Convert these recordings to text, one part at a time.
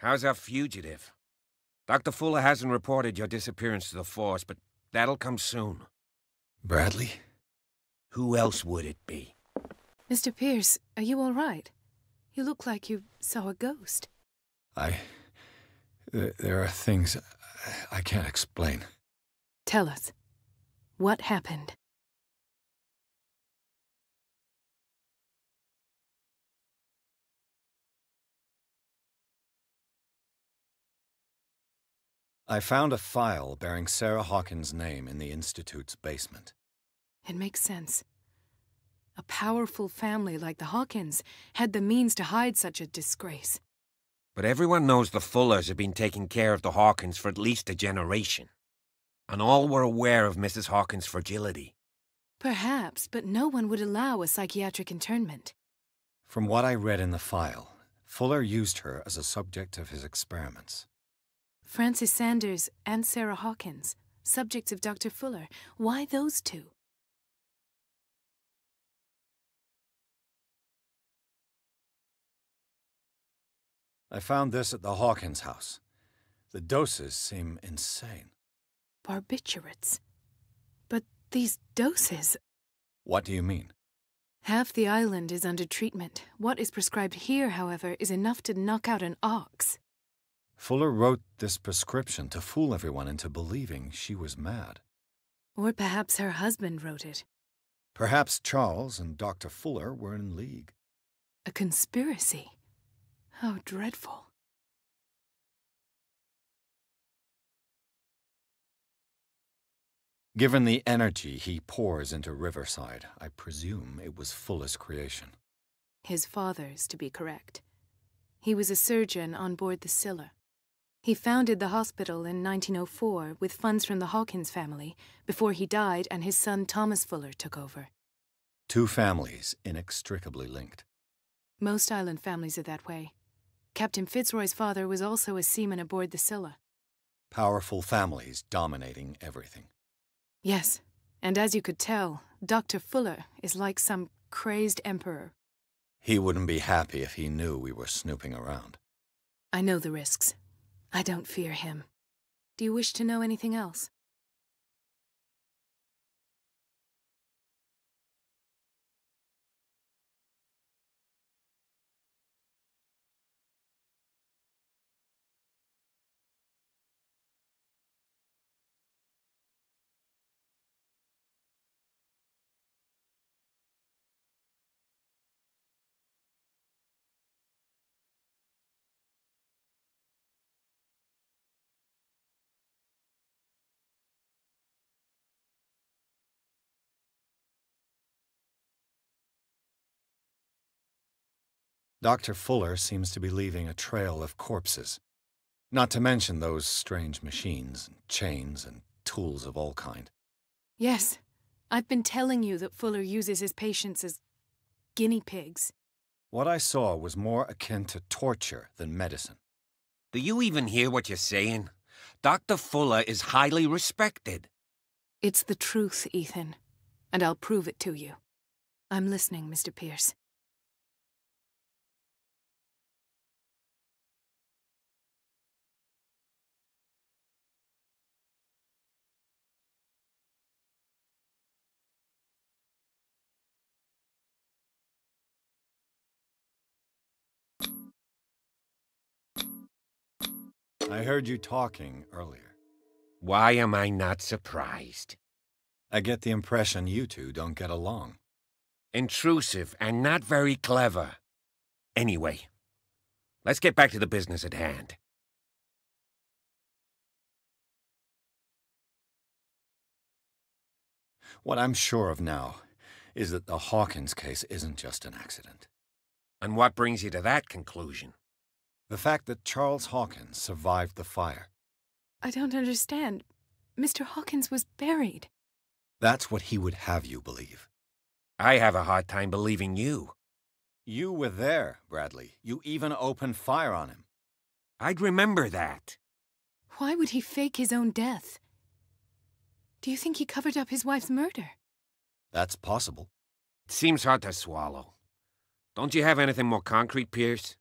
How's our fugitive? Dr. Fuller hasn't reported your disappearance to the force, but that'll come soon. Bradley? Who else would it be? Mr. Pierce, are you all right? You look like you saw a ghost. There are things I can't explain. Tell us. What happened? I found a file bearing Sarah Hawkins' name in the Institute's basement. It makes sense. A powerful family like the Hawkins had the means to hide such a disgrace. But everyone knows the Fullers have been taking care of the Hawkins for at least a generation. And all were aware of Mrs. Hawkins' fragility. Perhaps, but no one would allow a psychiatric internment. From what I read in the file, Fuller used her as a subject of his experiments. Francis Sanders and Sarah Hawkins, subjects of Dr. Fuller. Why those two? I found this at the Hawkins house. The doses seem insane. Barbiturates. But these doses... What do you mean? Half the island is under treatment. What is prescribed here, however, is enough to knock out an ox. Fuller wrote this prescription to fool everyone into believing she was mad. Or perhaps her husband wrote it. Perhaps Charles and Dr. Fuller were in league. A conspiracy. How dreadful. Given the energy he pours into Riverside, I presume it was Fuller's creation. His father's, to be correct. He was a surgeon on board the Scylla. He founded the hospital in 1904 with funds from the Hawkins family before he died and his son Thomas Fuller took over. Two families inextricably linked. Most island families are that way. Captain Fitzroy's father was also a seaman aboard the Scylla. Powerful families dominating everything. Yes, and as you could tell, Dr. Fuller is like some crazed emperor. He wouldn't be happy if he knew we were snooping around. I know the risks. I don't fear him. Do you wish to know anything else? Dr. Fuller seems to be leaving a trail of corpses. Not to mention those strange machines, and chains, and tools of all kind. Yes. I've been telling you that Fuller uses his patients as guinea pigs. What I saw was more akin to torture than medicine. Do you even hear what you're saying? Dr. Fuller is highly respected. It's the truth, Ethan. And I'll prove it to you. I'm listening, Mr. Pierce. I heard you talking earlier. Why am I not surprised? I get the impression you two don't get along. Intrusive and not very clever. Anyway, let's get back to the business at hand. What I'm sure of now is that the Hawkins case isn't just an accident. And what brings you to that conclusion? The fact that Charles Hawkins survived the fire. I don't understand. Mr. Hawkins was buried. That's what he would have you believe. I have a hard time believing you. You were there, Bradley. You even opened fire on him. I'd remember that. Why would he fake his own death? Do you think he covered up his wife's murder? That's possible. It seems hard to swallow. Don't you have anything more concrete, Pierce?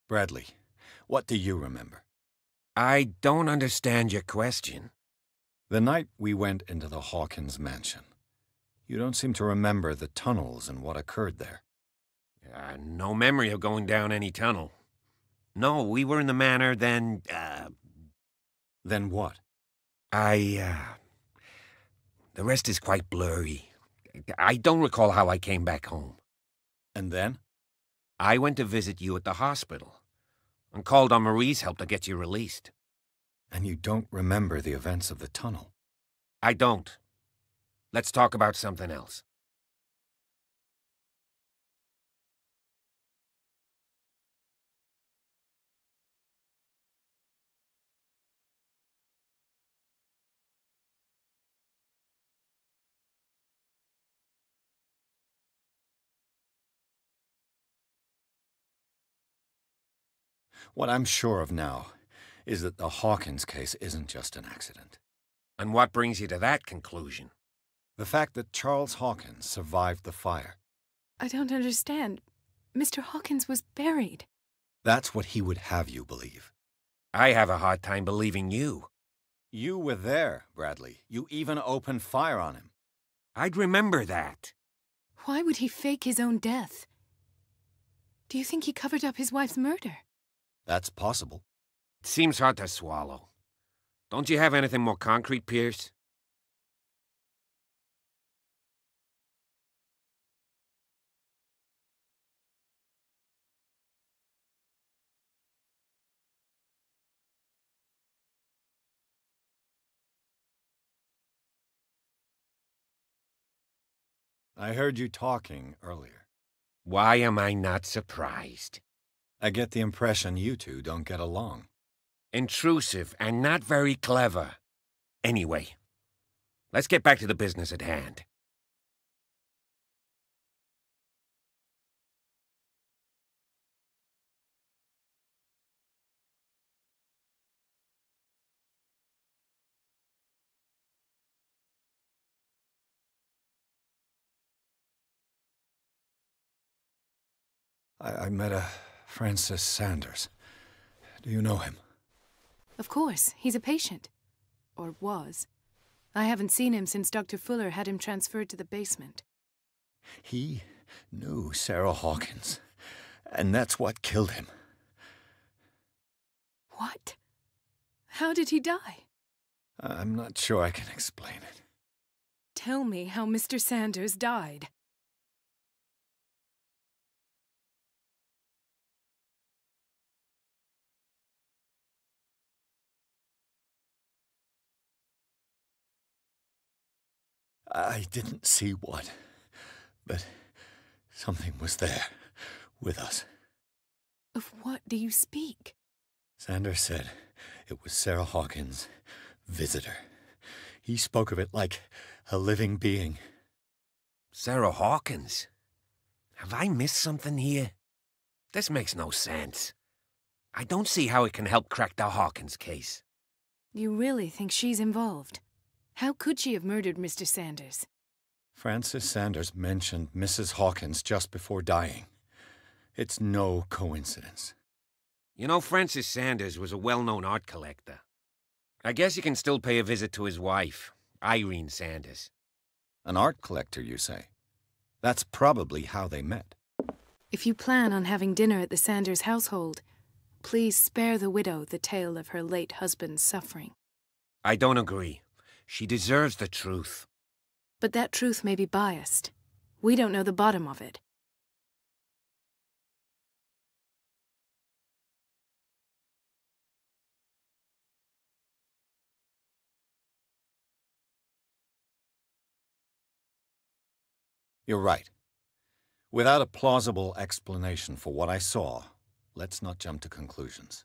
Bradley, what do you remember? I don't understand your question. The night we went into the Hawkins mansion. You don't seem to remember the tunnels and what occurred there. No memory of going down any tunnel. No, we were in the manor, then, Then what? The rest is quite blurry. I don't recall how I came back home. And then? I went to visit you at the hospital, and called on Marie's help to get you released. And you don't remember the events of the tunnel? I don't. Let's talk about something else. What I'm sure of now is that the Hawkins case isn't just an accident. And what brings you to that conclusion? The fact that Charles Hawkins survived the fire. I don't understand. Mr. Hawkins was buried. That's what he would have you believe. I have a hard time believing you. You were there, Bradley. You even opened fire on him. I'd remember that. Why would he fake his own death? Do you think he covered up his wife's murder? That's possible. It seems hard to swallow. Don't you have anything more concrete, Pierce? I heard you talking earlier. Why am I not surprised? I get the impression you two don't get along. Intrusive and not very clever. Anyway, let's get back to the business at hand. I met a Francis Sanders. Do you know him? Of course, he's a patient. Or was. I haven't seen him since Dr. Fuller had him transferred to the basement. He knew Sarah Hawkins, and that's what killed him. What? How did he die? I'm not sure I can explain it. Tell me how Mr. Sanders died. I didn't see what, but something was there, with us. Of what do you speak? Sanders said it was Sarah Hawkins' visitor. He spoke of it like a living being. Sarah Hawkins? Have I missed something here? This makes no sense. I don't see how it can help crack the Hawkins case. You really think she's involved? How could she have murdered Mr. Sanders? Francis Sanders mentioned Mrs. Hawkins just before dying. It's no coincidence. You know, Francis Sanders was a well-known art collector. I guess you can still pay a visit to his wife, Irene Sanders. An art collector, you say? That's probably how they met. If you plan on having dinner at the Sanders household, please spare the widow the tale of her late husband's suffering. I don't agree. She deserves the truth. But that truth may be biased. We don't know the bottom of it. You're right. Without a plausible explanation for what I saw, let's not jump to conclusions.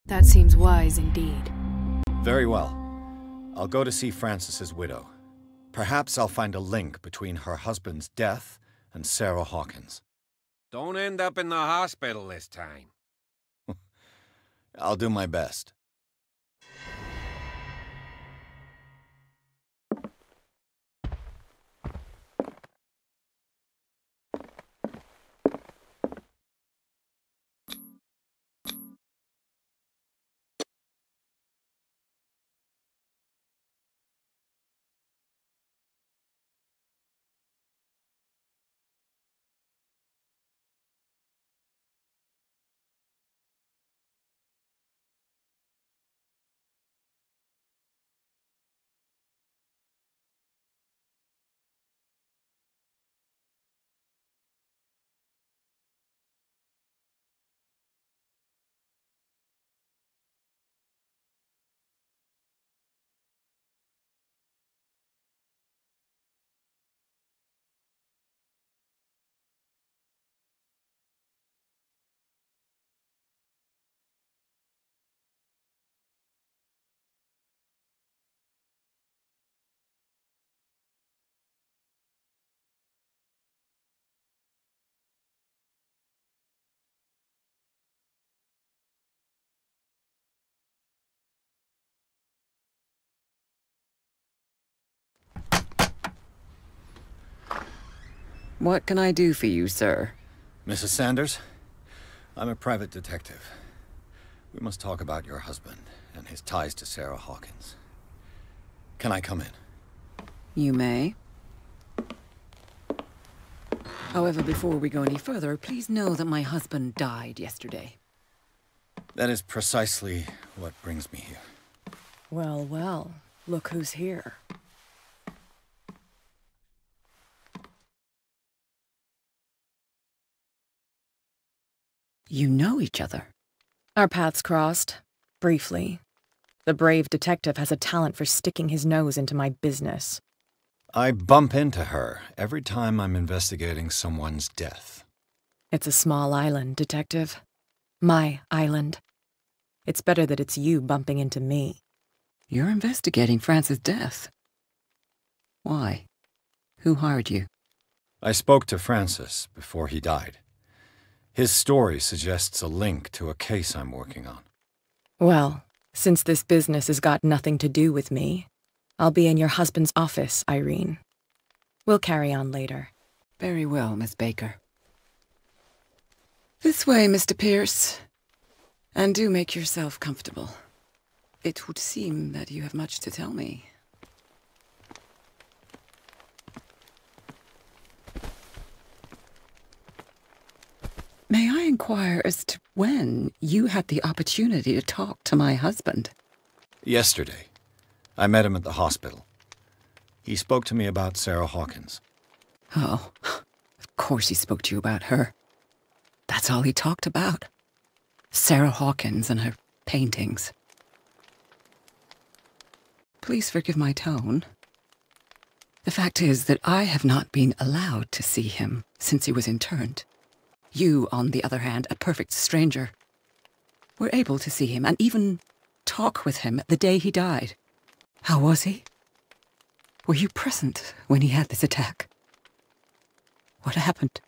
That seems wise indeed. Very well. I'll go to see Francis's widow. Perhaps I'll find a link between her husband's death and Sarah Hawkins. Don't end up in the hospital this time. I'll do my best. What can I do for you, sir? Mrs. Sanders, I'm a private detective. We must talk about your husband and his ties to Sarah Hawkins. Can I come in? You may. However, before we go any further, please know that my husband died yesterday. That is precisely what brings me here. Well, well, look who's here. You know each other. Our paths crossed, briefly. The brave detective has a talent for sticking his nose into my business. I bump into her every time I'm investigating someone's death. It's a small island, Detective. My island. It's better that it's you bumping into me. You're investigating Francis' death. Why? Who hired you? I spoke to Francis before he died. His story suggests a link to a case I'm working on. Well, since this business has got nothing to do with me, I'll be in your husband's office, Irene. We'll carry on later. Very well, Miss Baker. This way, Mr. Pierce. And do make yourself comfortable. It would seem that you have much to tell me. May I inquire as to when you had the opportunity to talk to my husband? Yesterday, I met him at the hospital. He spoke to me about Sarah Hawkins. Oh, of course he spoke to you about her. That's all he talked about. Sarah Hawkins and her paintings. Please forgive my tone. The fact is that I have not been allowed to see him since he was interned. You, on the other hand, a perfect stranger, were able to see him and even talk with him the day he died. How was he? Were you present when he had this attack? What happened?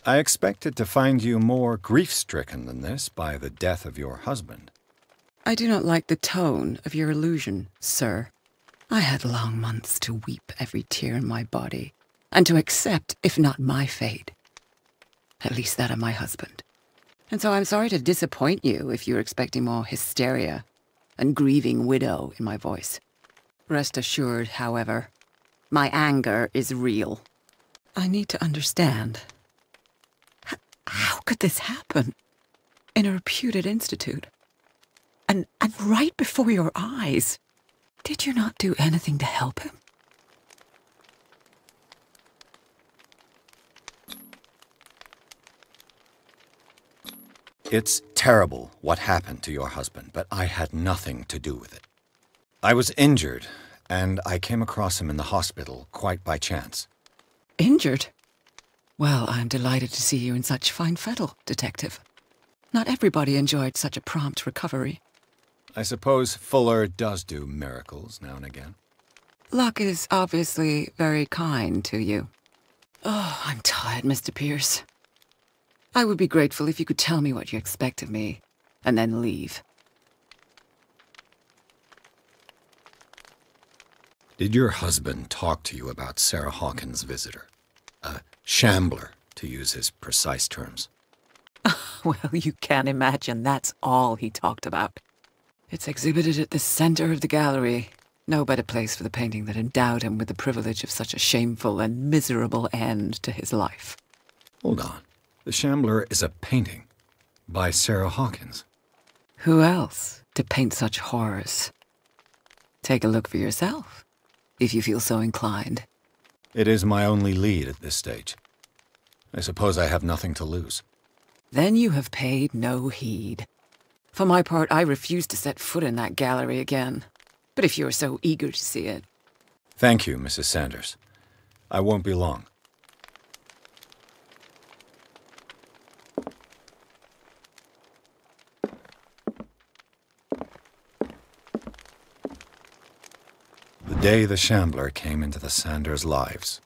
I expected to find you more grief-stricken than this by the death of your husband. I do not like the tone of your allusion, sir. I had long months to weep every tear in my body, and to accept, if not my fate, at least that of my husband. And so I'm sorry to disappoint you if you're expecting more hysteria and grieving widow in my voice. Rest assured, however, my anger is real. I need to understand. How could this happen? In a reputed institute? And right before your eyes? Did you not do anything to help him? It's terrible what happened to your husband, but I had nothing to do with it. I was injured, and I came across him in the hospital quite by chance. Injured? Well, I'm delighted to see you in such fine fettle, Detective. Not everybody enjoyed such a prompt recovery. I suppose Fuller does do miracles now and again. Luck is obviously very kind to you. Oh, I'm tired, Mr. Pierce. I would be grateful if you could tell me what you expect of me, and then leave. Did your husband talk to you about Sarah Hawkins' visitor? A shambler, to use his precise terms. Well, you can imagine that's all he talked about. It's exhibited at the center of the gallery. No better place for the painting that endowed him with the privilege of such a shameful and miserable end to his life. Hold on. The Shambler is a painting by Sarah Hawkins. Who else to paint such horrors? Take a look for yourself, if you feel so inclined. It is my only lead at this stage. I suppose I have nothing to lose. Then you have paid no heed. For my part, I refuse to set foot in that gallery again. But if you're so eager to see it... Thank you, Mrs. Sanders. I won't be long. day the Shambler came into the Sanders' lives.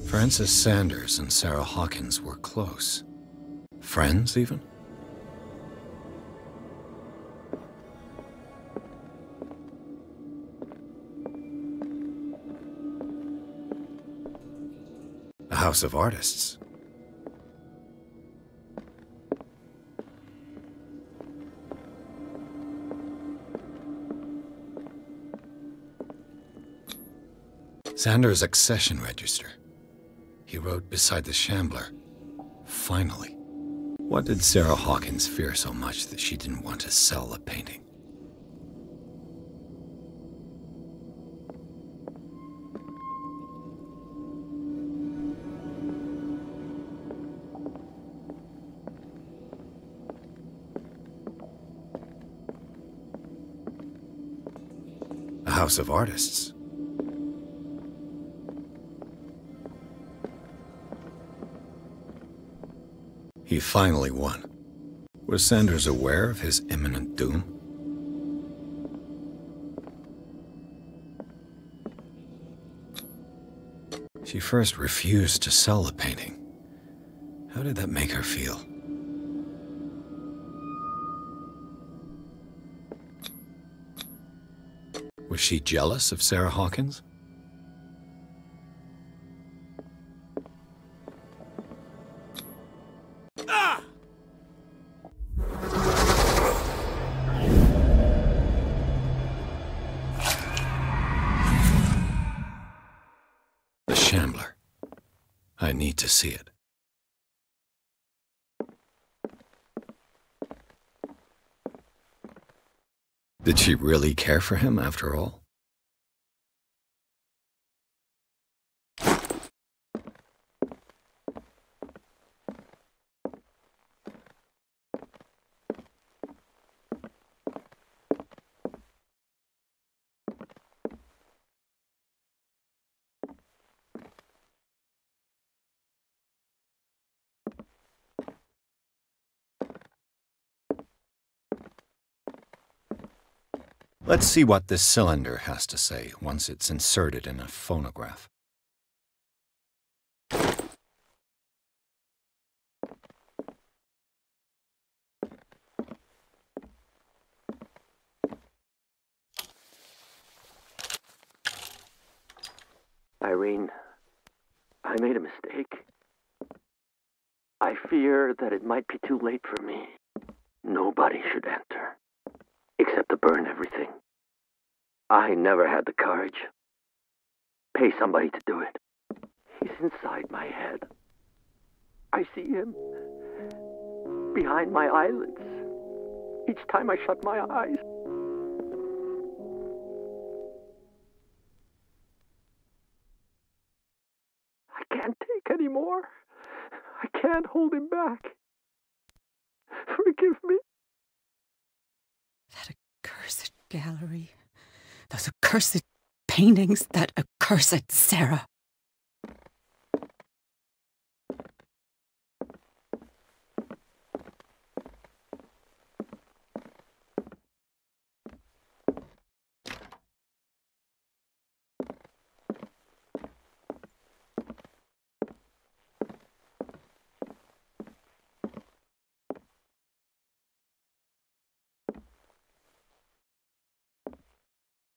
Frances Sanders and Sarah Hawkins were close. Friends, even? A house of artists. Sanders' accession register. He wrote beside the Shambler, "Finally." What did Sarah Hawkins fear so much that she didn't want to sell the painting? A house of artists. He finally won. Was Sanders aware of his imminent doom? She first refused to sell the painting. How did that make her feel? Was she jealous of Sarah Hawkins? The Shambler. I need to see it. Did she really care for him after all? Let's see what this cylinder has to say once it's inserted in a phonograph. Irene, I made a mistake. I fear that it might be too late for me. Nobody should enter, except to burn everything. I never had the courage. Pay somebody to do it. He's inside my head. I see him behind my eyelids each time I shut my eyes. I can't take any more. I can't hold him back. Forgive me. That accursed gallery. Those accursed paintings, that accursed Sarah.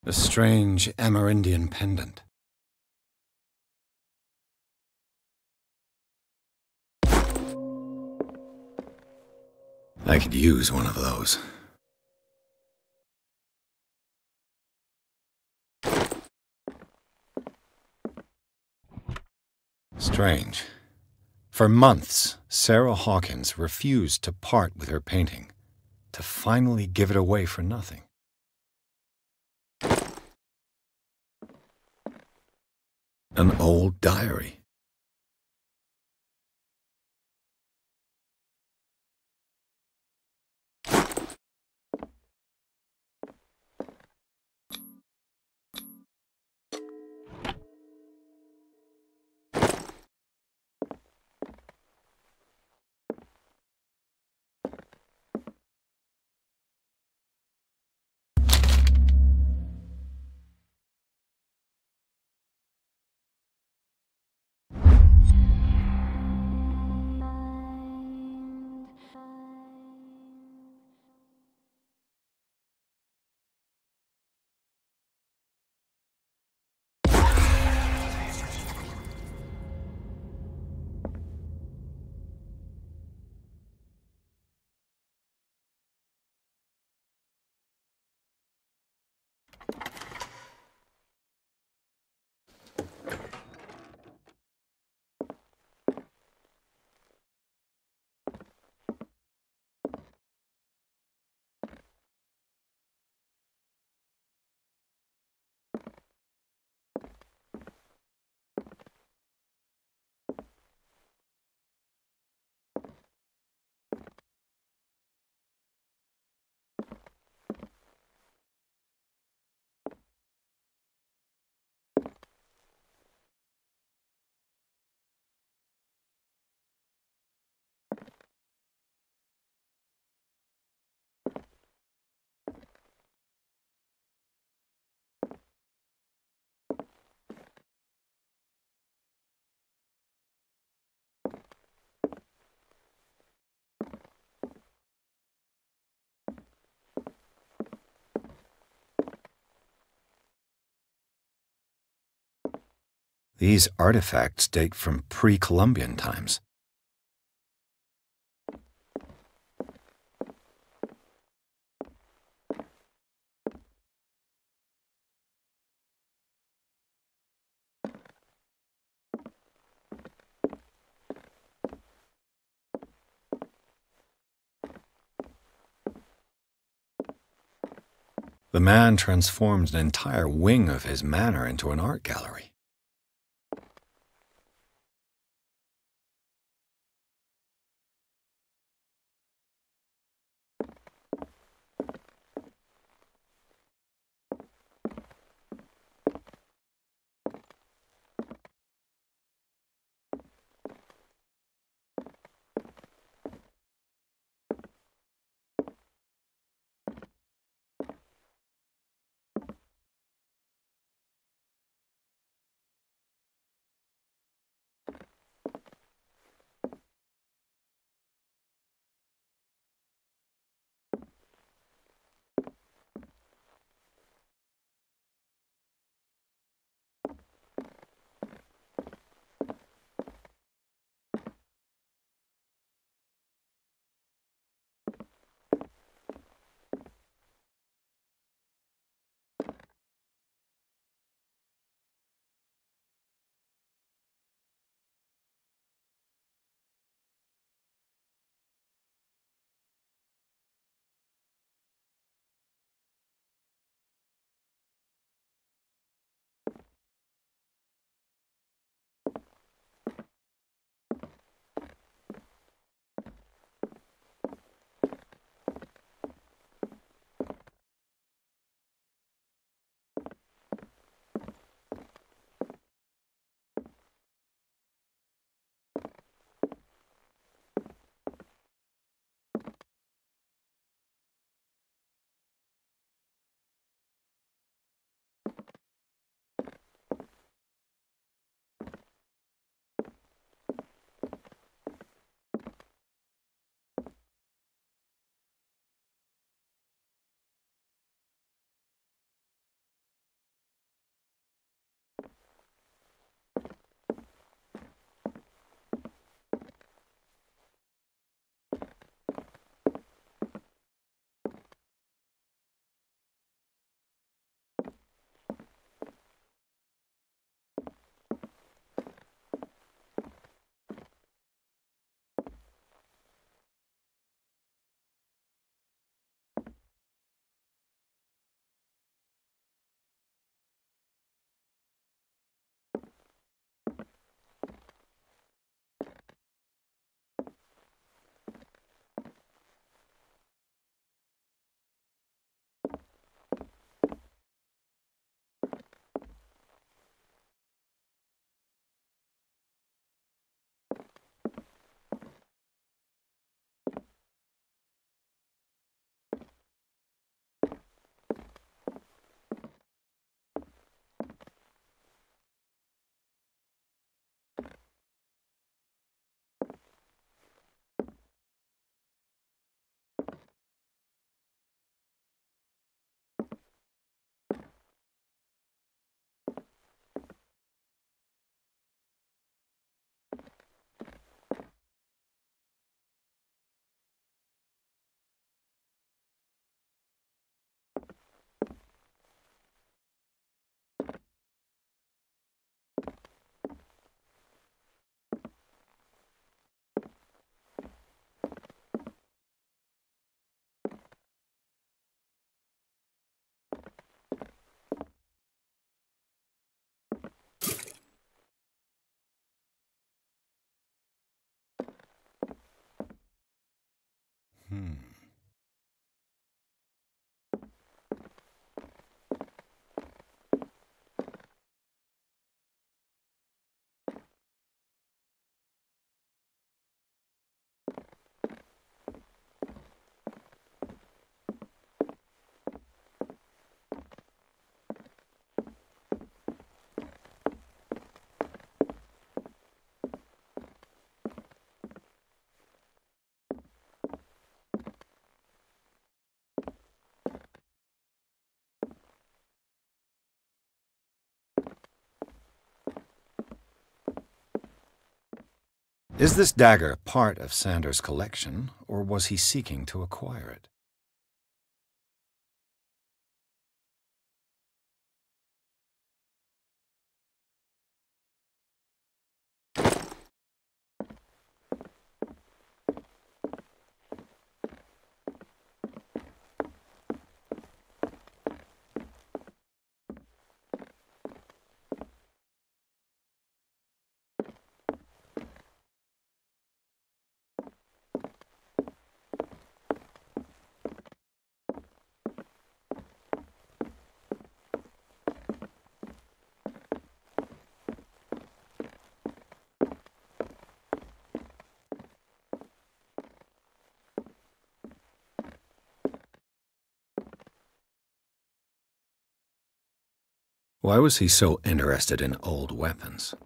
A strange Amerindian pendant. I could use one of those. Strange. For months, Sarah Hawkins refused to part with her painting, to finally give it away for nothing. An old diary. These artifacts date from pre-Columbian times. The man transformed an entire wing of his manor into an art gallery. Is this dagger part of Sanders' collection, or was he seeking to acquire it? Why was he so interested in old weapons?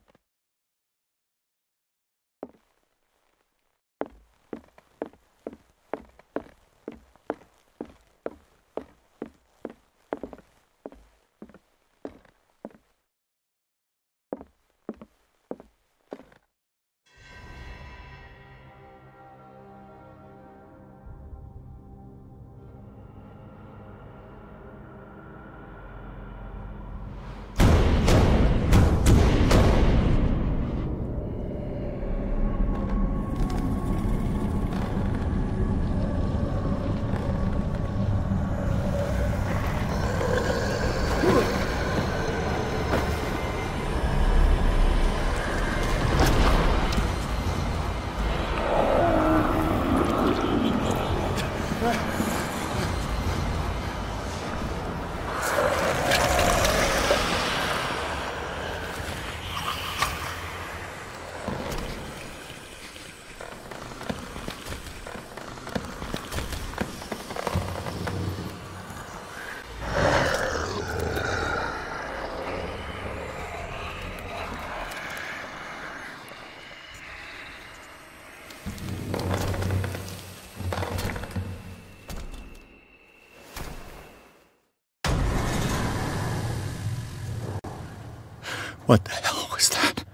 What the hell was that?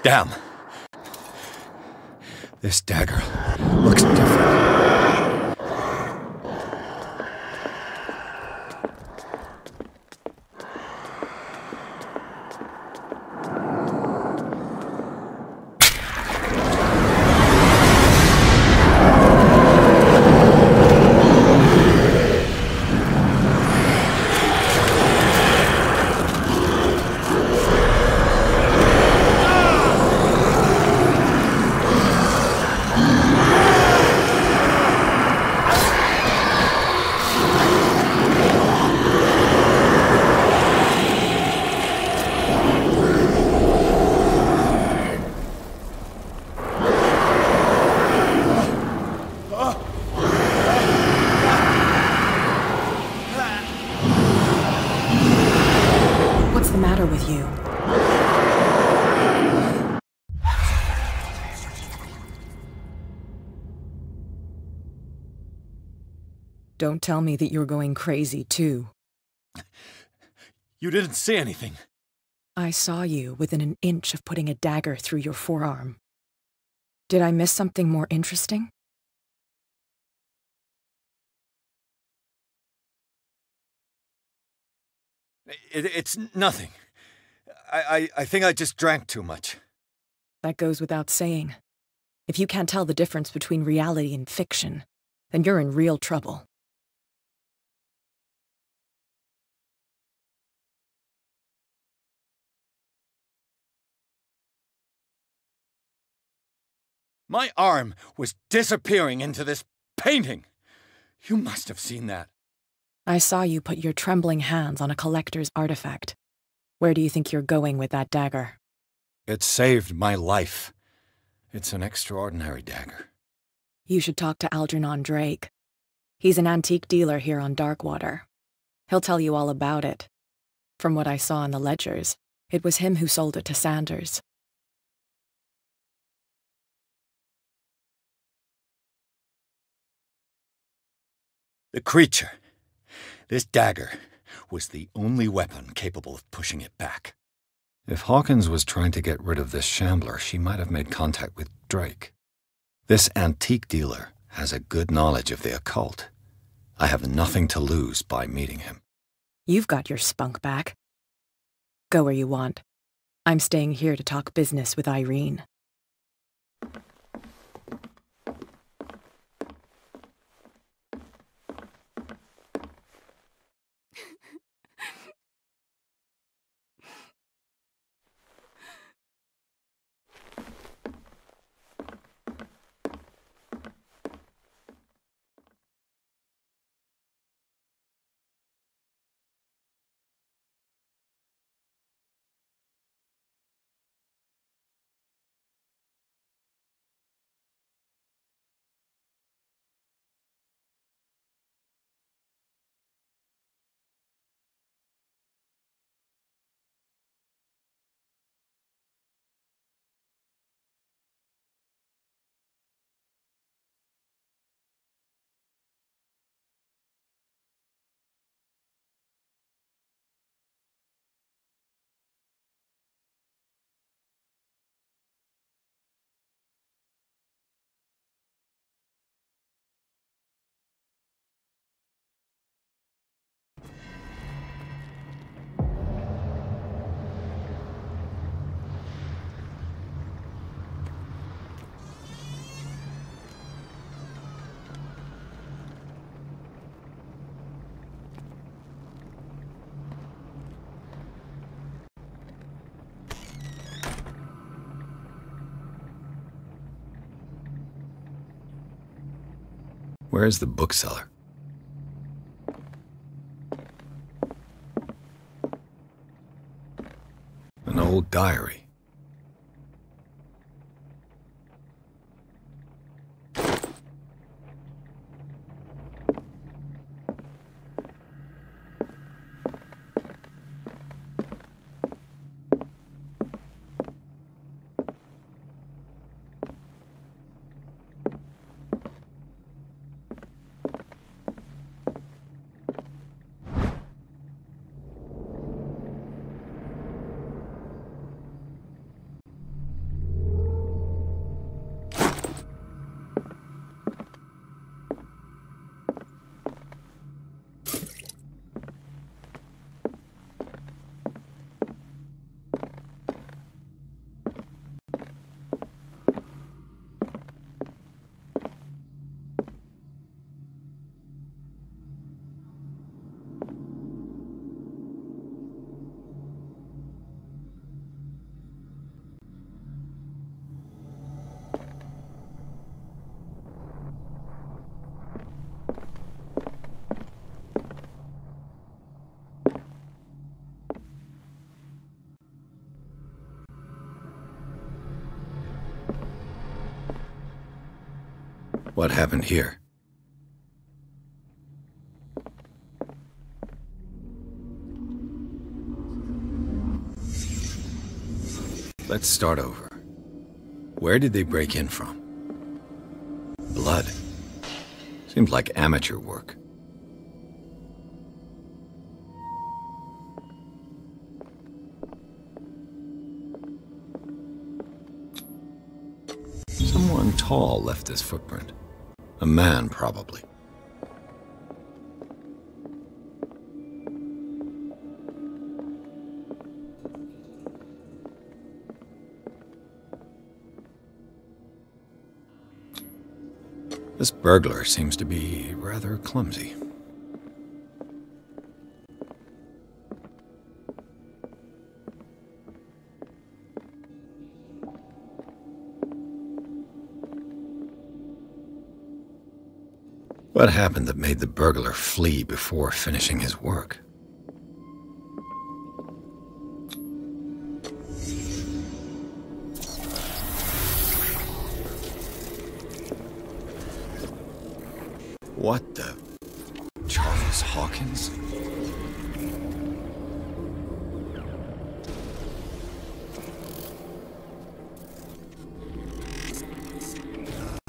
Damn. This dagger looks different. What's the matter with you? Don't tell me that you're going crazy, too. You didn't see anything. I saw you within an inch of putting a dagger through your forearm. Did I miss something more interesting? It's nothing. I think I just drank too much. That goes without saying. If you can't tell the difference between reality and fiction, then you're in real trouble. My arm was disappearing into this painting. You must have seen that. I saw you put your trembling hands on a collector's artifact. Where do you think you're going with that dagger? It saved my life. It's an extraordinary dagger. You should talk to Algernon Drake. He's an antique dealer here on Darkwater. He'll tell you all about it. From what I saw in the ledgers, it was him who sold it to Sanders. The creature. This dagger was the only weapon capable of pushing it back. If Hawkins was trying to get rid of this shambler, she might have made contact with Drake. This antique dealer has a good knowledge of the occult. I have nothing to lose by meeting him. You've got your spunk back. Go where you want. I'm staying here to talk business with Irene. Where's the bookseller? An old diary. What happened here? Let's start over. Where did they break in from? Blood. Seems like amateur work. Someone tall left this footprint. A man, probably. This burglar seems to be rather clumsy. What happened that made the burglar flee before finishing his work? What the... Charles Hawkins?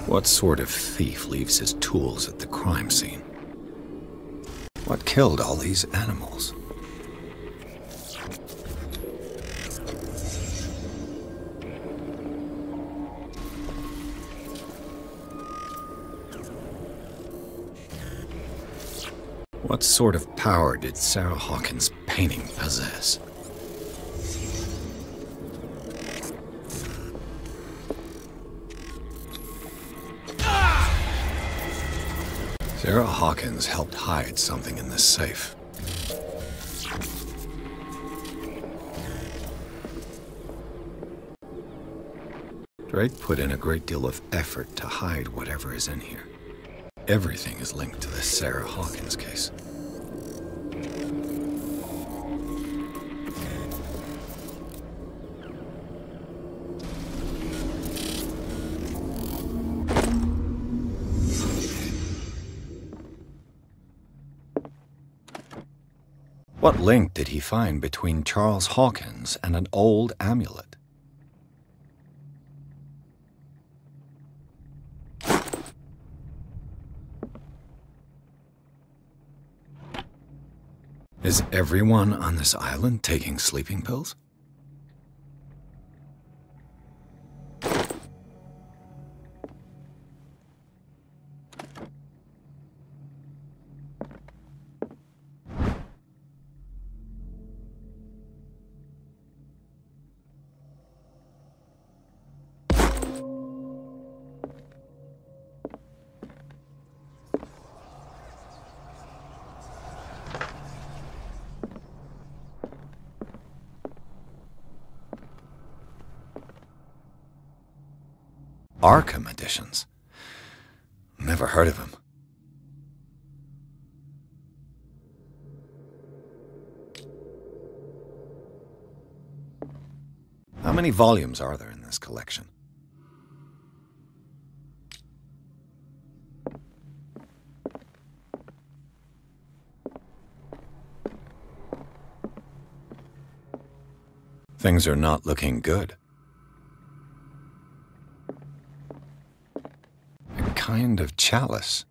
What sort of thief leaves his tools at the crime scene? What killed all these animals? What sort of power did Sarah Hawkins' painting possess? Sarah Hawkins helped hide something in this safe. Drake put in a great deal of effort to hide whatever is in here. Everything is linked to the Sarah Hawkins case. What link did he find between Charles Hawkins and an old amulet? Is everyone on this island taking sleeping pills? Arkham editions. Never heard of him. How many volumes are there in this collection? Things are not looking good. Kind of chalice.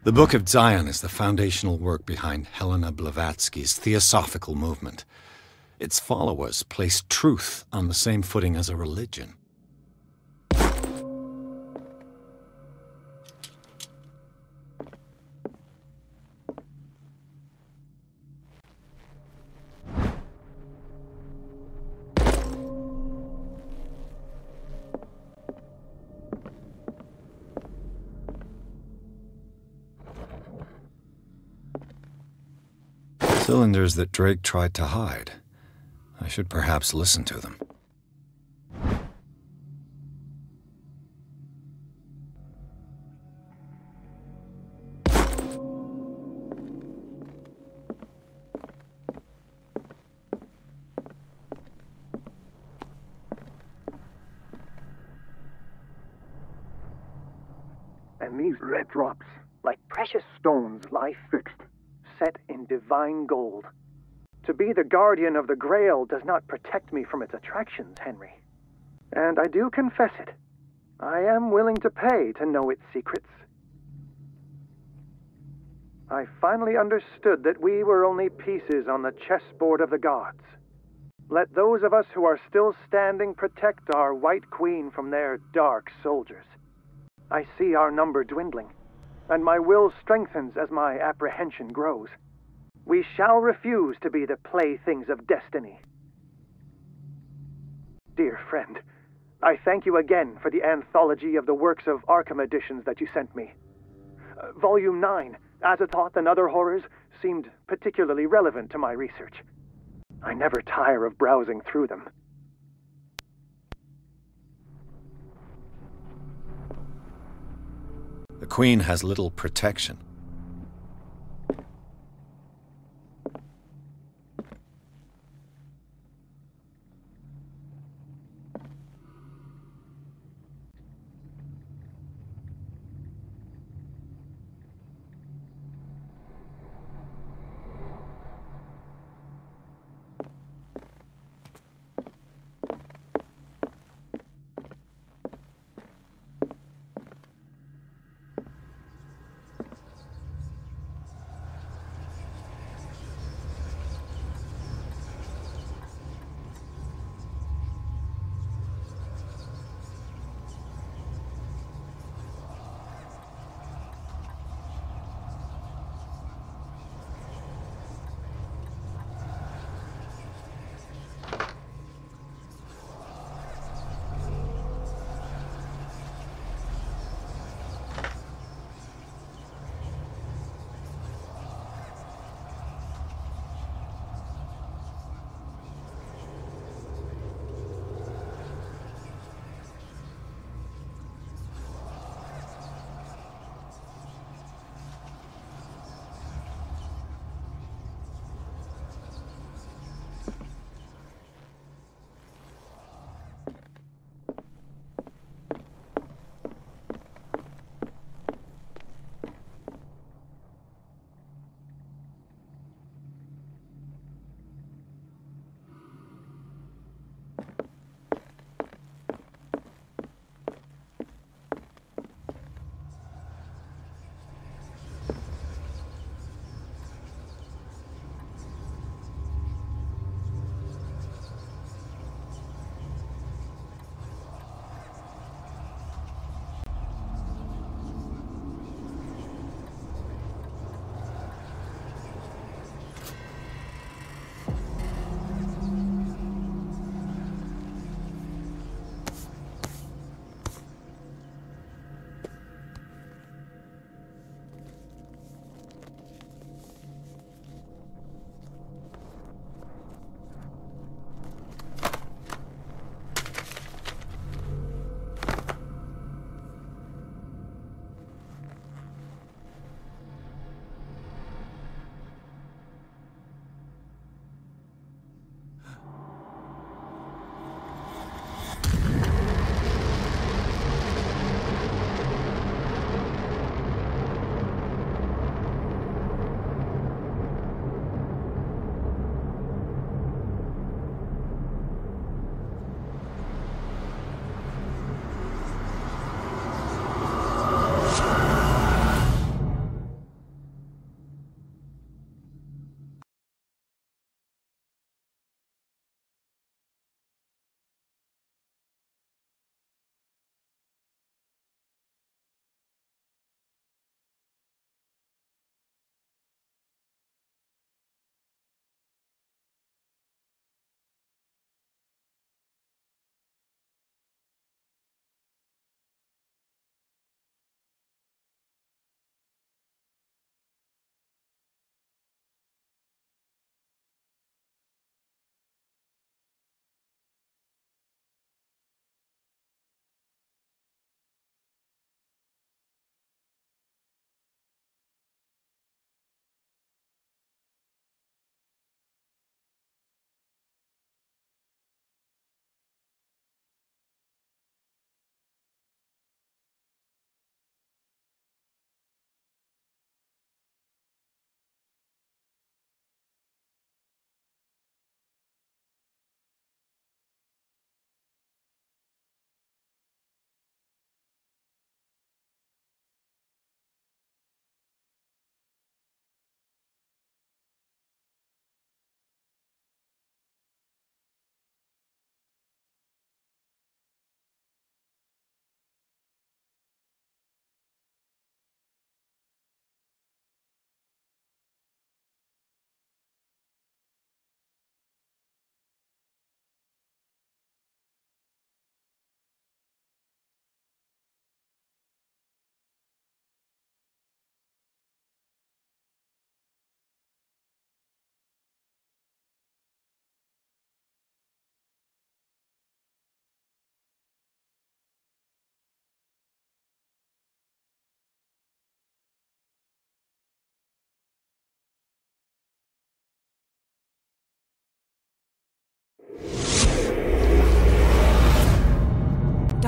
The Book of Zion is the foundational work behind Helena Blavatsky's Theosophical movement. Its followers place truth on the same footing as a religion. Cylinders that Drake tried to hide. I should perhaps listen to them. And these red drops, like precious stones, lie fixed, set in divine gold. To be the guardian of the Grail does not protect me from its attractions, Henry. And I do confess it. I am willing to pay to know its secrets. I finally understood that we were only pieces on the chessboard of the gods. Let those of us who are still standing protect our White Queen from their dark soldiers. I see our number dwindling, and my will strengthens as my apprehension grows. We shall refuse to be the playthings of destiny. Dear friend, I thank you again for the anthology of the works of Arkham editions that you sent me. Volume 9, Azathoth and Other Horrors, seemed particularly relevant to my research. I never tire of browsing through them. The Queen has little protection.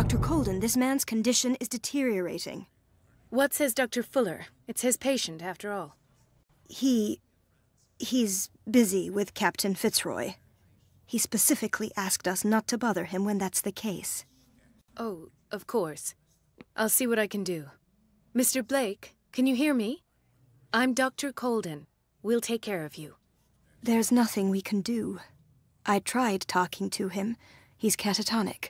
Dr. Colden, this man's condition is deteriorating. What says Dr. Fuller? It's his patient, after all. He's busy with Captain Fitzroy. He specifically asked us not to bother him when that's the case. Oh, of course. I'll see what I can do. Mr. Blake, can you hear me? I'm Dr. Colden. We'll take care of you. There's nothing we can do. I tried talking to him. He's catatonic.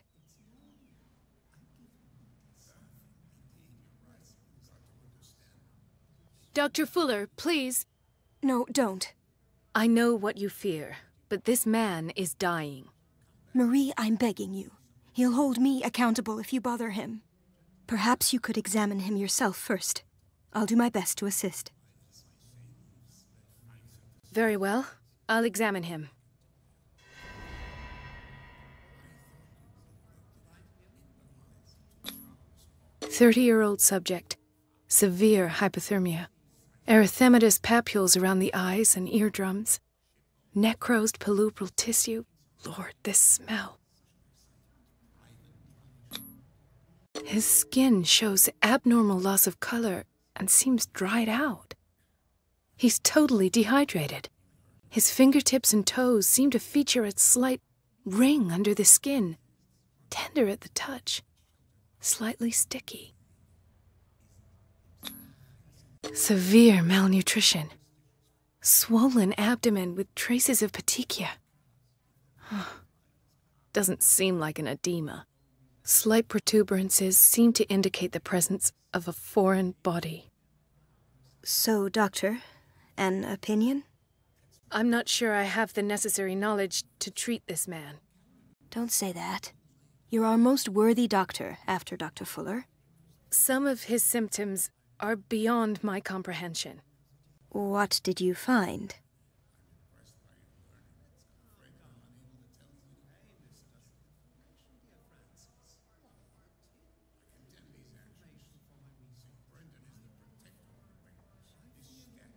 Dr. Fuller, please. No, don't. I know what you fear, but this man is dying. Marie, I'm begging you. He'll hold me accountable if you bother him. Perhaps you could examine him yourself first. I'll do my best to assist. Very well. I'll examine him. "30-year-old subject. Severe hypothermia. Erythematous papules around the eyes and eardrums. Necrosed palpebral tissue. Lord, this smell. His skin shows abnormal loss of color and seems dried out. He's totally dehydrated. His fingertips and toes seem to feature a slight ring under the skin, tender at the touch, slightly sticky. Severe malnutrition. Swollen abdomen with traces of petechia. Doesn't seem like an edema. Slight protuberances seem to indicate the presence of a foreign body. So, Doctor, an opinion? I'm not sure I have the necessary knowledge to treat this man. Don't say that. You're our most worthy doctor after Dr. Fuller. Some of his symptoms are beyond my comprehension. What did you find?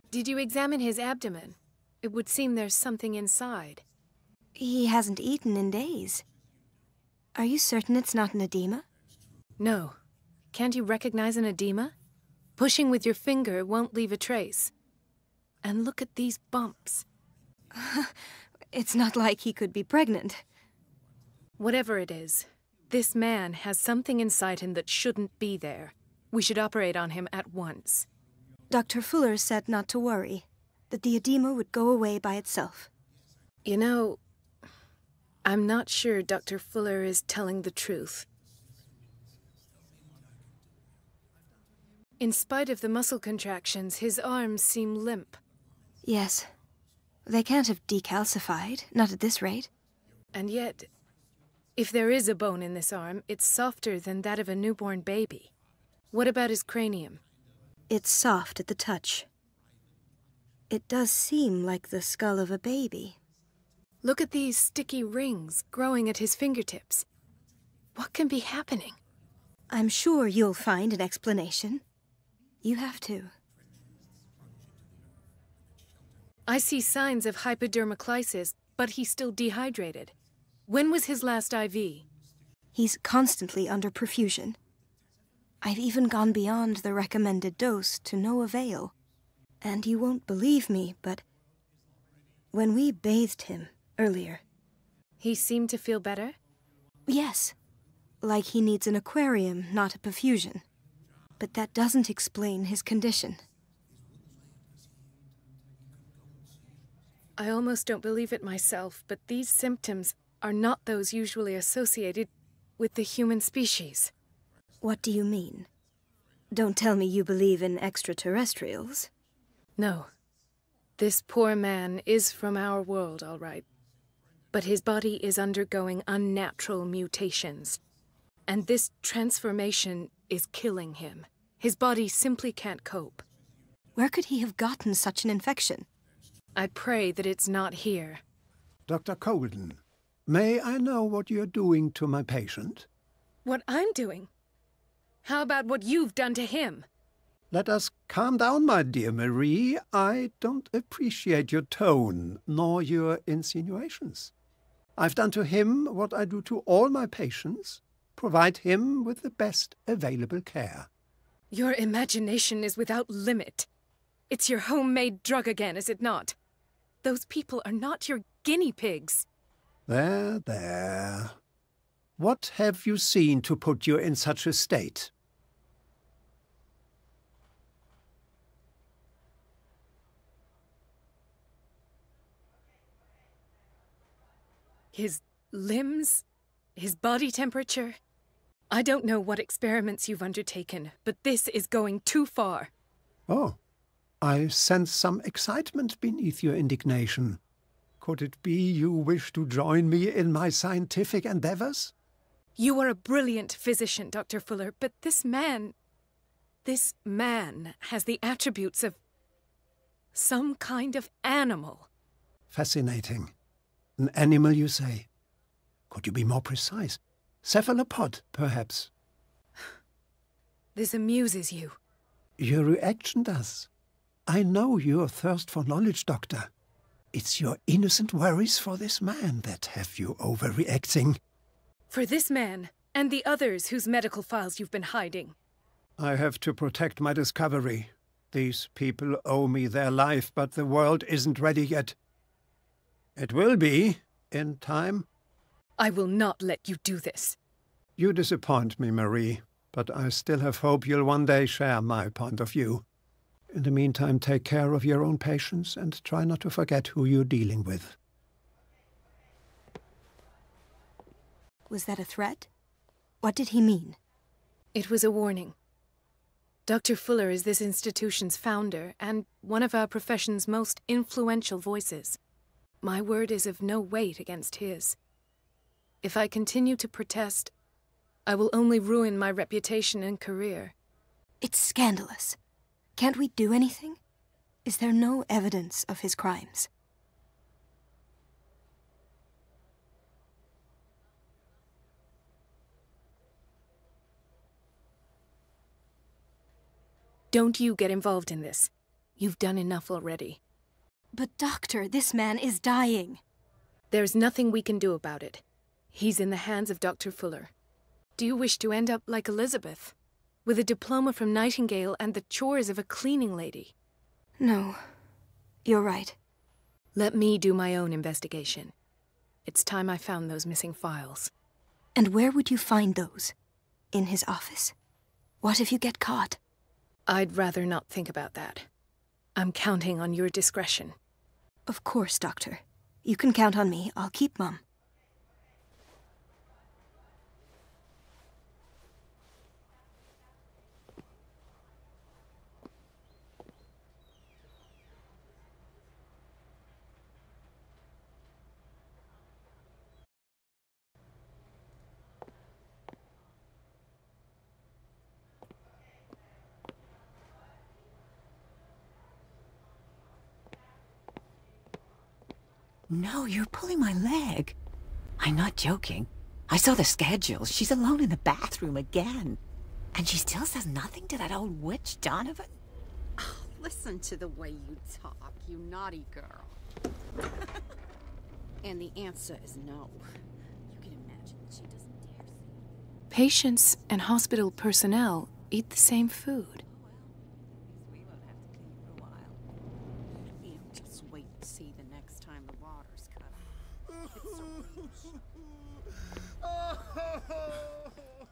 Did you examine his abdomen? It would seem there's something inside. He hasn't eaten in days. Are you certain it's not an edema? No. Can't you recognize an edema? Pushing with your finger won't leave a trace. And look at these bumps. It's not like he could be pregnant. Whatever it is, this man has something inside him that shouldn't be there. We should operate on him at once. Dr. Fuller said not to worry, that the edema would go away by itself. You know, I'm not sure Dr. Fuller is telling the truth. In spite of the muscle contractions, his arms seem limp. Yes. They can't have decalcified, not at this rate. And yet, if there is a bone in this arm, it's softer than that of a newborn baby. What about his cranium? It's soft at the touch. It does seem like the skull of a baby. Look at these sticky rings growing at his fingertips. What can be happening? I'm sure you'll find an explanation. You have to. I see signs of hypodermoclysis, but he's still dehydrated. When was his last IV? He's constantly under perfusion. I've even gone beyond the recommended dose to no avail. And you won't believe me, but when we bathed him earlier... He seemed to feel better? Yes. Like he needs an aquarium, not a perfusion. But that doesn't explain his condition. I almost don't believe it myself, but these symptoms are not those usually associated with the human species. What do you mean? Don't tell me you believe in extraterrestrials. No. This poor man is from our world, all right. But his body is undergoing unnatural mutations. And this transformation is killing him. His body simply can't cope. Where could he have gotten such an infection? I pray that it's not here. Dr. Colden, may I know what you're doing to my patient? What I'm doing? How about what you've done to him? Let us calm down, my dear Marie. I don't appreciate your tone, nor your insinuations. I've done to him what I do to all my patients. provide him with the best available care. Your imagination is without limit. It's your homemade drug again, is it not? Those people are not your guinea pigs. There, there. What have you seen to put you in such a state? His limbs? His body temperature? I don't know what experiments you've undertaken, but this is going too far. Oh, I sense some excitement beneath your indignation. Could it be you wish to join me in my scientific endeavors? You are a brilliant physician, Dr. Fuller, but this man has the attributes of some kind of animal. Fascinating. An animal, you say? Could you be more precise? Cephalopod, perhaps? This amuses you. Your reaction does. I know your thirst for knowledge, Doctor. It's your innocent worries for this man that have you overreacting. For this man, and the others whose medical files you've been hiding. I have to protect my discovery. These people owe me their life, but the world isn't ready yet. It will be, in time. I will not let you do this. You disappoint me, Marie, but I still have hope you'll one day share my point of view. In the meantime, take care of your own patients and try not to forget who you're dealing with. Was that a threat? What did he mean? It was a warning. Dr. Fuller is this institution's founder and one of our profession's most influential voices. My word is of no weight against his. If I continue to protest, I will only ruin my reputation and career. It's scandalous. Can't we do anything? Is there no evidence of his crimes? Don't you get involved in this. You've done enough already. But doctor, this man is dying. There's nothing we can do about it. He's in the hands of Dr. Fuller. Do you wish to end up like Elizabeth, with a diploma from Nightingale and the chores of a cleaning lady? No, you're right. Let me do my own investigation. It's time I found those missing files. And where would you find those? In his office? What if you get caught? I'd rather not think about that. I'm counting on your discretion. Of course, Doctor. You can count on me. I'll keep mum. No, you're pulling my leg. I'm not joking. I saw the schedule. She's alone in the bathroom again. And she still says nothing to that old witch, Donovan? Oh, listen to the way you talk, you naughty girl. And the answer is no. You can imagine she doesn't dare say. Patients and hospital personnel eat the same food. We won't have to clean for a while. You just wait and see the next time the water's cut.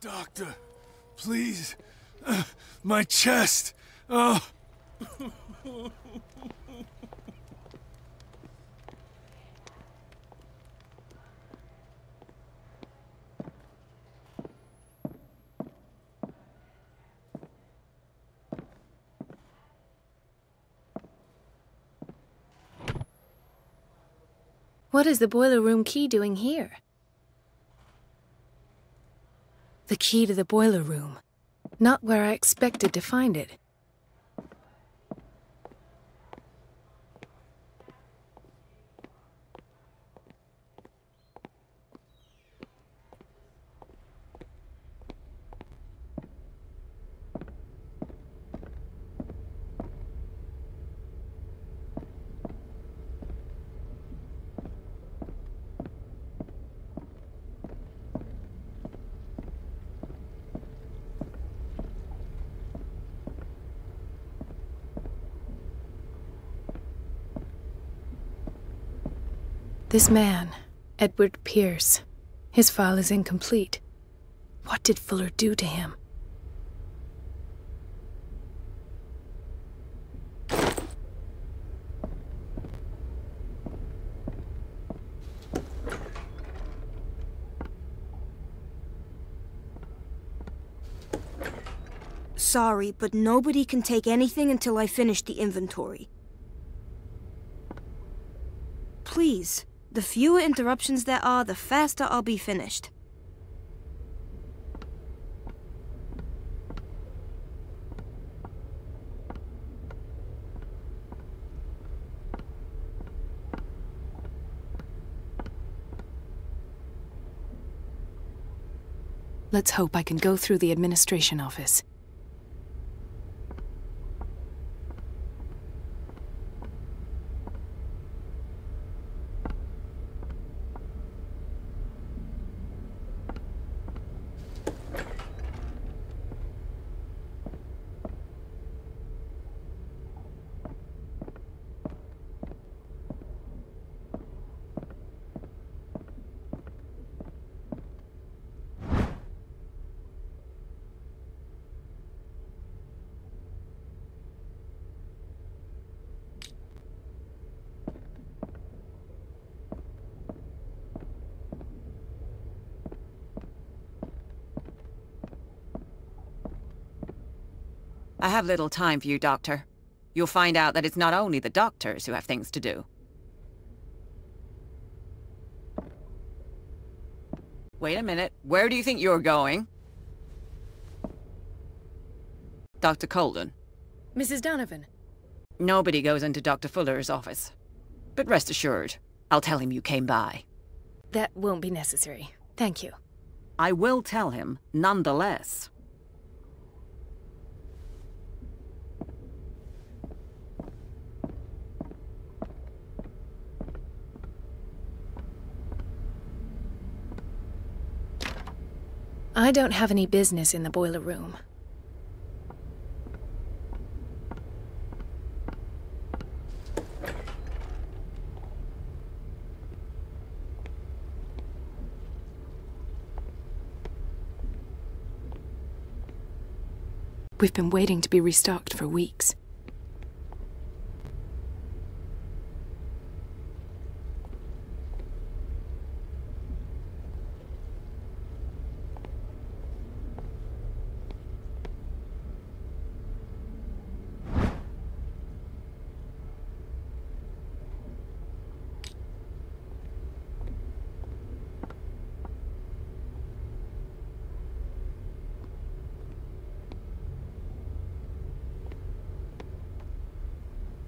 Doctor, please. My chest. Oh. What is the boiler room key doing here? The key to the boiler room. Not where I expected to find it. This man, Edward Pierce, his file is incomplete. What did Fuller do to him? Sorry, but nobody can take anything until I finish the inventory. Please, the fewer interruptions there are, the faster I'll be finished. Let's hope I can go through the administration office. I have little time for you, Doctor. You'll find out that it's not only the doctors who have things to do. Wait a minute. Where do you think you're going? Dr. Colden. Mrs. Donovan. Nobody goes into Dr. Fuller's office. But rest assured, I'll tell him you came by. That won't be necessary. Thank you. I will tell him, nonetheless. I don't have any business in the boiler room. We've been waiting to be restocked for weeks.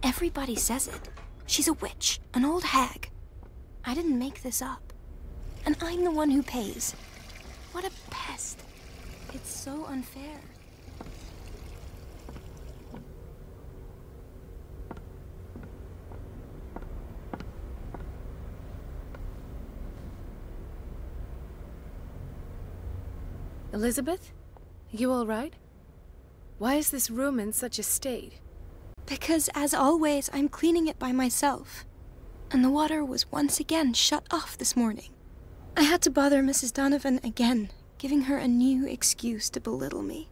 Everybody says it. She's a witch, an old hag. I didn't make this up. And I'm the one who pays. What a pest. It's so unfair. Elizabeth? You all right? Why is this room in such a state? Because, as always, I'm cleaning it by myself. And the water was once again shut off this morning. I had to bother Mrs. Donovan again, giving her a new excuse to belittle me.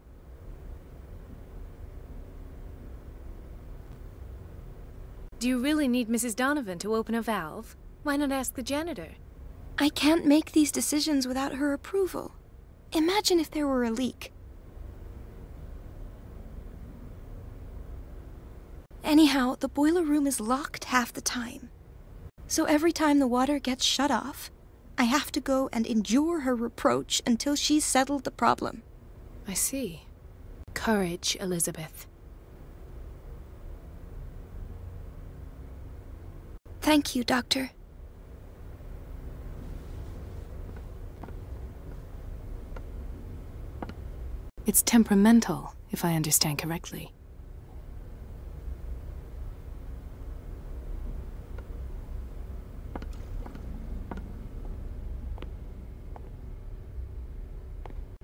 Do you really need Mrs. Donovan to open a valve? Why not ask the janitor? I can't make these decisions without her approval. Imagine if there were a leak. Anyhow, the boiler room is locked half the time. So every time the water gets shut off, I have to go and endure her reproach until she's settled the problem. I see. Courage, Elizabeth. Thank you, Doctor. It's temperamental, if I understand correctly.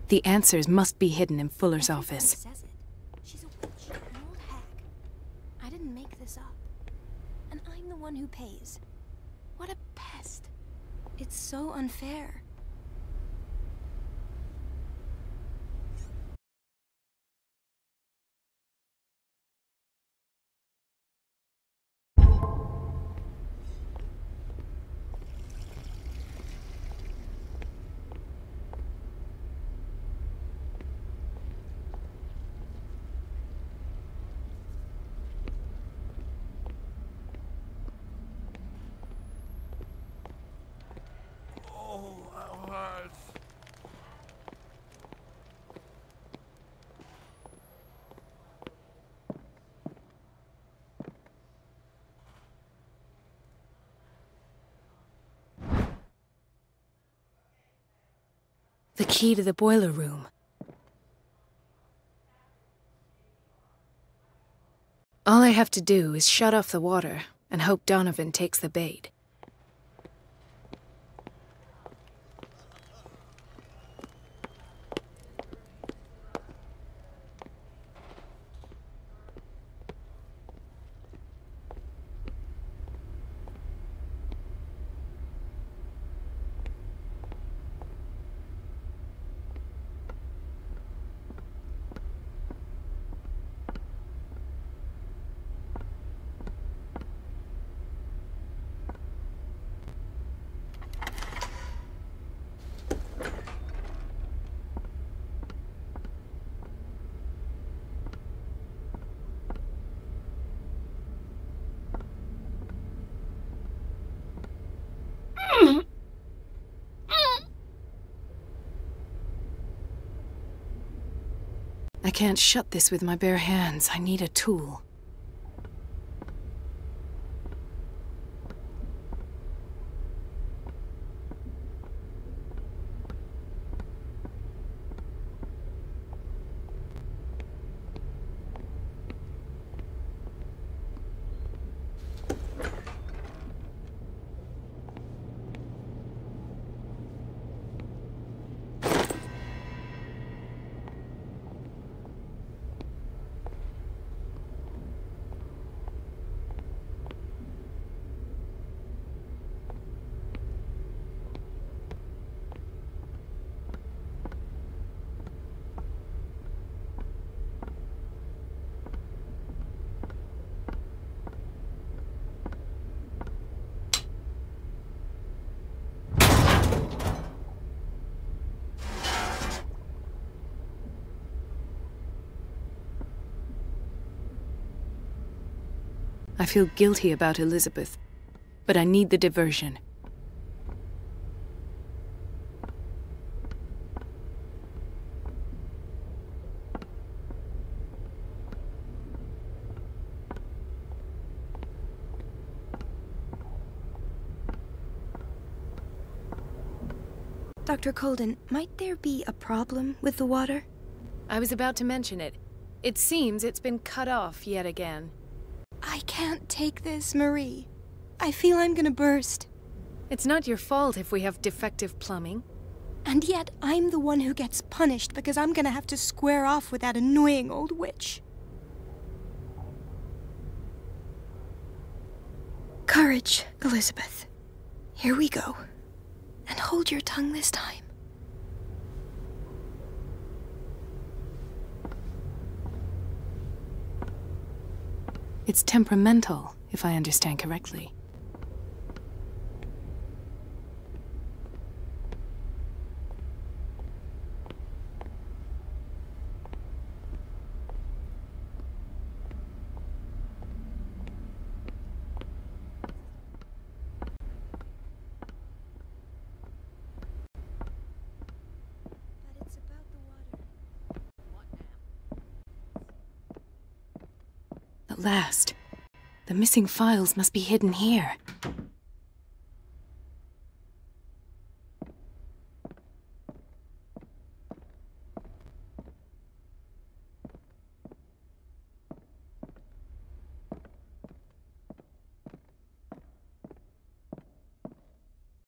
The answers must be hidden in Fuller's office. Says it. She's a witch, an old hag. I didn't make this up. And I'm the one who pays. What a pest. It's so unfair. The key to the boiler room. All I have to do is shut off the water and hope Donovan takes the bait. I can't shut this with my bare hands. I need a tool. I feel guilty about Elizabeth, but I need the diversion. Dr. Colden, might there be a problem with the water? I was about to mention it. It seems it's been cut off yet again. I can't take this, Marie. I feel I'm gonna burst. It's not your fault if we have defective plumbing. And yet, I'm the one who gets punished because I'm gonna have to square off with that annoying old witch. Courage, Elizabeth. Here we go. And hold your tongue this time. It's temperamental, if I understand correctly. But it's about the water. At last. The missing files must be hidden here.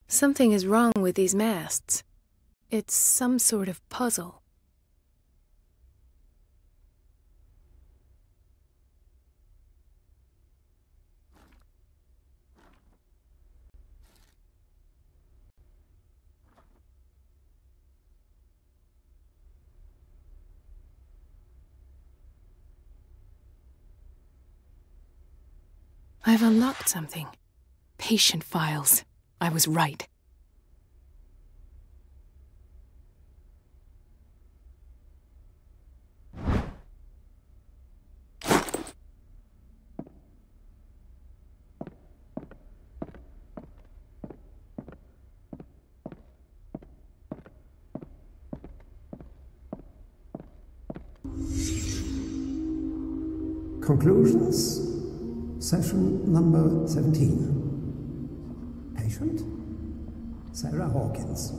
Something is wrong with these masts. It's some sort of puzzle. I've unlocked something. Patient files. I was right. Conclusions, session number 17. Patient, Sarah Hawkins.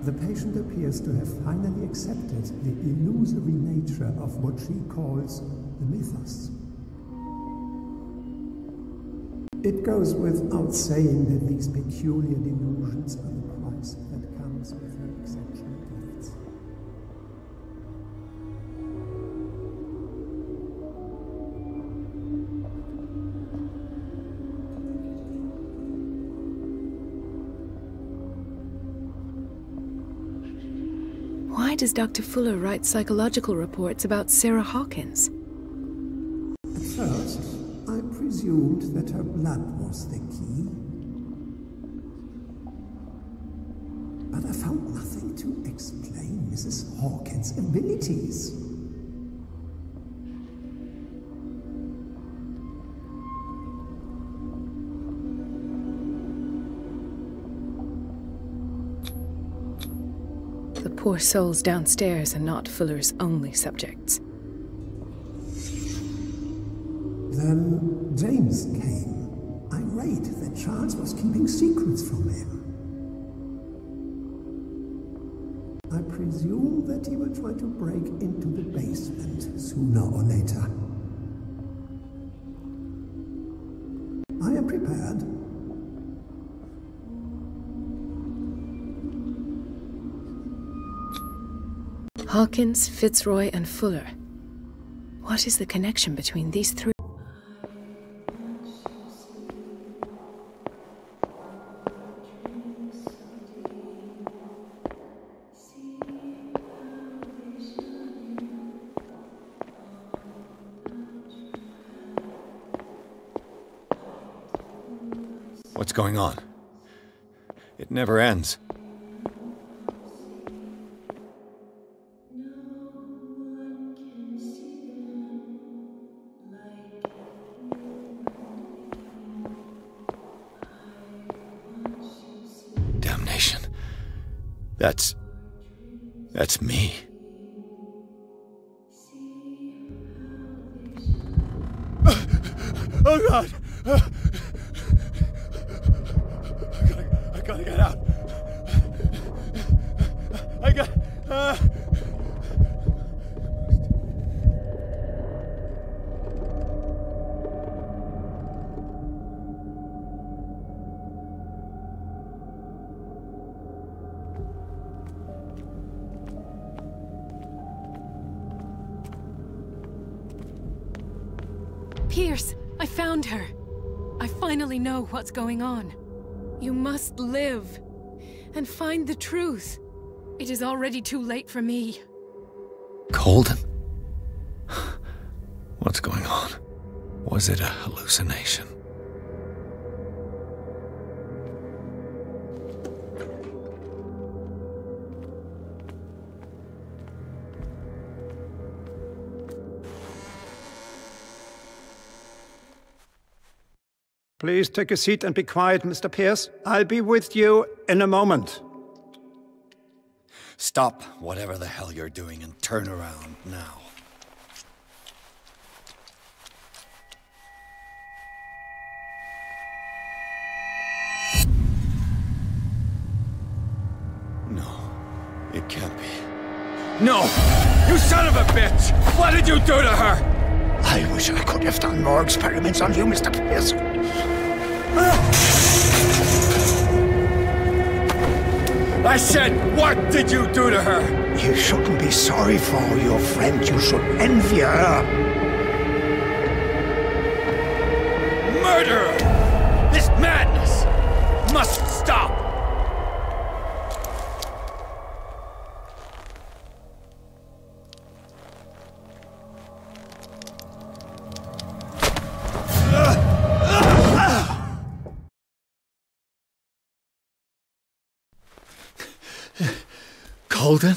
The patient appears to have finally accepted the illusory nature of what she calls the mythos. It goes without saying that these peculiar delusions are the price that comes with her exceptional gifts. Why does Dr. Fuller write psychological reports about Sarah Hawkins? At first, I presumed that her blood was the key. But I found nothing to explain Mrs. Hawkins' abilities. The poor souls downstairs are not Fuller's only subjects. Then James came, irate that Charles was keeping secrets from him. I presume that he will try to break into the basement sooner or later. I am prepared. Hawkins, Fitzroy, and Fuller. What is the connection between these three? What's going on? It never ends. Damnation. That's me. Oh God! I gotta get out. I got. Pierce, I found her. I finally know what's going on. You must live and find the truth. It is already too late for me. Colden? What's going on? Was it a hallucination? Please take a seat and be quiet, Mr. Pierce. I'll be with you in a moment. Stop whatever the hell you're doing and turn around now. No, it can't be. No! You son of a bitch! What did you do to her? I wish I could have done more experiments on you, Mr. Pierce. I said, what did you do to her? You shouldn't be sorry for your friend. You should envy her. Murderer! This madness must stop! Holden?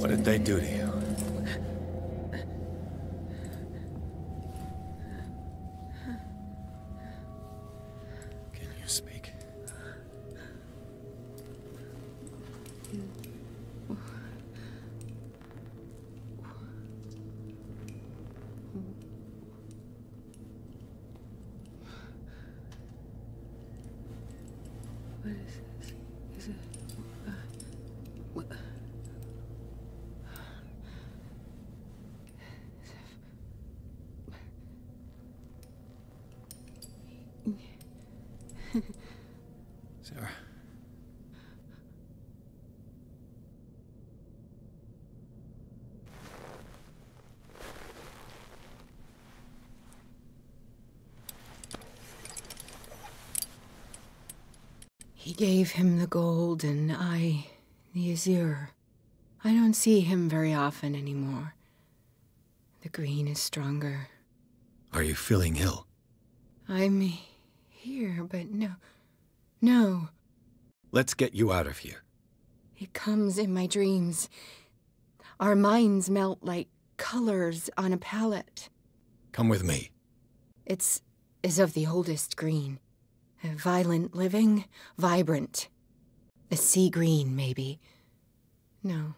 What did they do to you? Can you speak? What is this? Is it... what? Sarah. He gave him the gold and I the azure. I don't see him very often anymore. The green is stronger. Are you feeling ill? I'm here, but no. Let's get you out of here. It comes in my dreams. Our minds melt like colors on a palette. Come with me. It's of the oldest green. Violent living, vibrant. A sea green, maybe. No.